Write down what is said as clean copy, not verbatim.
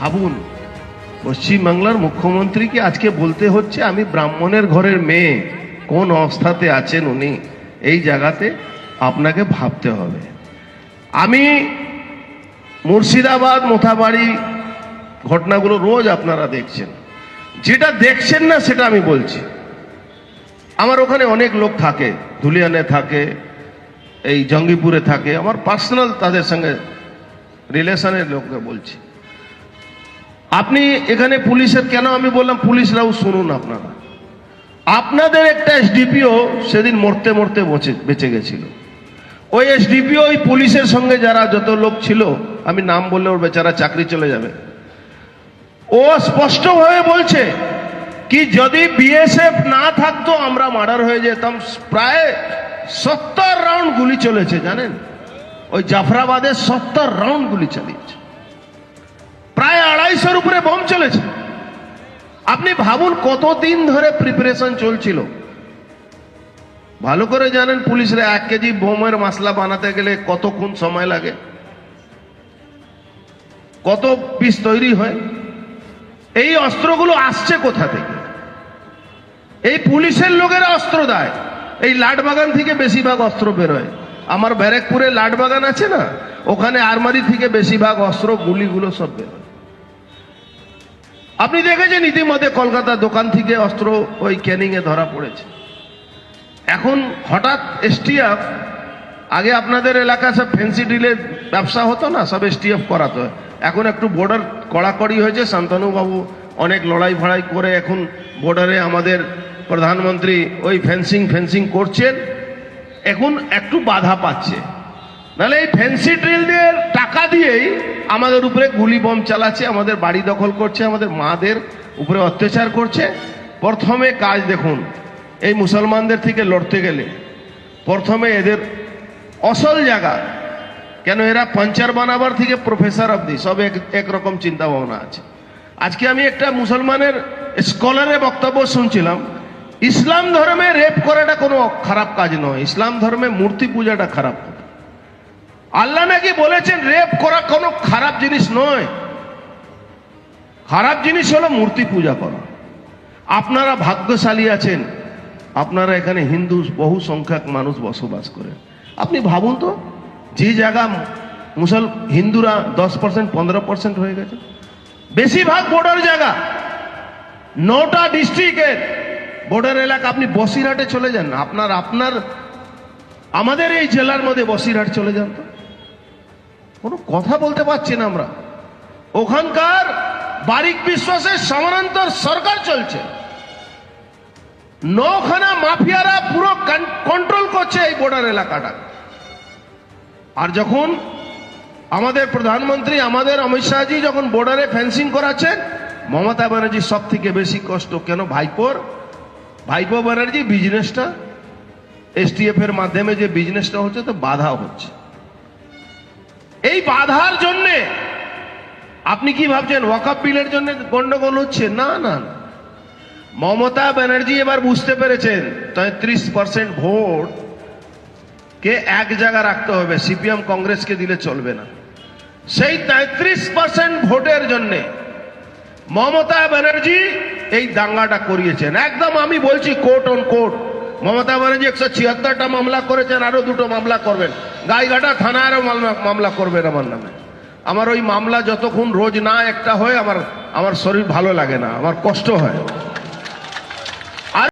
ভাবুন, পশ্চিমবাংলার মুখ্যমন্ত্রীকে আজকে বলতে হচ্ছে আমি ব্রাহ্মণের ঘরের মেয়ে, কোন অবস্থাতে আছেন উনি, এই জায়গাতে আপনাকে ভাবতে হবে। আমি মুর্শিদাবাদ মোথাবাড়ি ঘটনাগুলো রোজ আপনারা দেখছেন, যেটা দেখছেন না সেটা আমি বলছি। আমার ওখানে অনেক লোক থাকে, ধুলিয়ানে থাকে, এই জঙ্গিপুরে থাকে, আমার পার্সোনাল তাদের সঙ্গে রিলেশনের লোককে বলছি। আপনি এখানে পুলিশের, কেন আমি বললাম পুলিশরাও শুনুন আপনারা, আপনাদের একটা এসডিপিও সেদিন মরতে মরতে বেঁচে গেছিল। ওই এসডিপিও ওই পুলিশের সঙ্গে যারা যত লোক ছিল, আমি নাম বললে ওর বেচারা চাকরি চলে যাবে, ও স্পষ্টভাবে বলছে কি যদি বিএসএফ না থাকতো আমরা মার্ডার হয়ে যেতাম। প্রায় 70 রাউন্ড গুলি চলেছে, জানেন? ওই জাফরাবাদে 70 রাউন্ড গুলি চালিয়েছে, প্রায় 250-এর উপরে বোম চলেছে। আপনি ভাবুন কতদিন ধরে প্রিপারেশন চলছিল। ভালো করে জানেন পুলিশরা 1 কেজি বোমের মশলা বানাতে গেলে কতক্ষণ সময় লাগে, কত পিস তৈরি হয়। এই অস্ত্রগুলো আসছে কোথা থেকে? এই পুলিশের লোকেরা অস্ত্র দেয়। এই লাটবাগান থেকে বেশিরভাগ অস্ত্র বেরোয়। আমার ব্যারাকপুরে লাটবাগান আছে না, ওখানে আরমারি থেকে বেশিরভাগ অস্ত্র গুলিগুলো সব বেরোয়। আপনি দেখেছেন ইতিমধ্যে কলকাতা দোকান থেকে অস্ত্র ওই ক্যানিং এ ধরা পড়েছে। এখন হঠাৎ এসটিএফ, আগে আপনাদের এলাকায় সব ফ্যান্সি ডিলের ব্যবসা হতো না, সব এসটিএফ করাতো হয়। এখন একটু বর্ডার কড়াকড়ি হয়েছে, শান্তনু বাবু অনেক লড়াই ফড়াই করে এখন বর্ডারে আমাদের প্রধানমন্ত্রী ওই ফেন্সিং করছেন, এখন একটু বাধা পাচ্ছে। নাহলে এই ফ্যান্সি ড্রিলের টাকা দিয়েই আমাদের উপরে গুলি বম চালাচ্ছে, আমাদের বাড়ি দখল করছে, আমাদের মাদের উপরে অত্যাচার করছে। প্রথমে কাজ দেখুন, এই মুসলমানদের থেকে লড়তে গেলে প্রথমে এদের অসল জায়গা, কেন এরা পাঞ্চার বানাবার থেকে প্রফেসর অবধি সব একরকম চিন্তা ভাবনা আছে। আজকে আমি একটা মুসলমানের স্কলারের বক্তব্য শুনছিলাম, ইসলাম ধর্মে রেপ করাটা কোনো খারাপ কাজ নয়, ইসলাম ধর্মে মূর্তি পূজাটা খারাপ। আল্লাহ নাকি বলেছেন রেপ করা কোনো খারাপ জিনিস নয়, খারাপ জিনিস হলো মূর্তি পূজা করা। আপনারা ভাগ্যশালী আছেন, আপনারা এখানে হিন্দু বহু সংখ্যক মানুষ বসবাস করেন। আপনি ভাবুন তো, যে জায়গা হিন্দুরা 10% 15% হয়ে গেছে, বেশিরভাগ বর্ডার জায়গা, 9টা ডিস্ট্রিক্টের বর্ডার এলাকা। আপনি বসিরহাটে চলে যান, আপনার আমাদের এই জেলার মধ্যে বসিরহাট চলে যান তো, কোনো কথা বলতে পারছি না আমরা। ওখানকার বারিক বিশ্বাসের সমানান্তর সরকার চলছে, 9খানা মাফিয়ারা পুরো কন্ট্রোল করছে এই বর্ডার এলাকাটা। আর যখন আমাদের প্রধানমন্ত্রী, আমাদের অমিত শাহজি যখন বর্ডারে ফেন্সিং করাচ্ছেন, মমতা ব্যানার্জি সব থেকে বেশি কষ্ট। কেন? ভাইপো ব্যানার্জি বিজনেসটা, এসটিএফ এর মাধ্যমে যে বিজনেসটা হচ্ছে তো বাধা হচ্ছে। এই বাধার জন্যে আপনি কি ভাবছেন ওয়াকফ বিলের জন্য গন্ডগোল হচ্ছে? না না, মমতা ব্যানার্জি এবার বুঝতে পেরেছেন 33% ভোট কে এক জায়গা রাখতে হবে, সিপিএম কংগ্রেসকে দিলে চলবে না। সেই 33% ভোটের জন্য মমতা ব্যানার্জি এই দাঙ্গাটা করিয়েছেন। একদম আমি বলছি court on court. Mamata Banerjee 176টা মামলা করেছেন, আরো 2টো মামলা করবেন, গাইঘাটা থানারও মামলা করবেন আমার নামে। আমার ওই মামলা যতক্ষণ রোজ না একটা হয় আমার শরীর ভালো লাগে না, আমার কষ্ট হয়।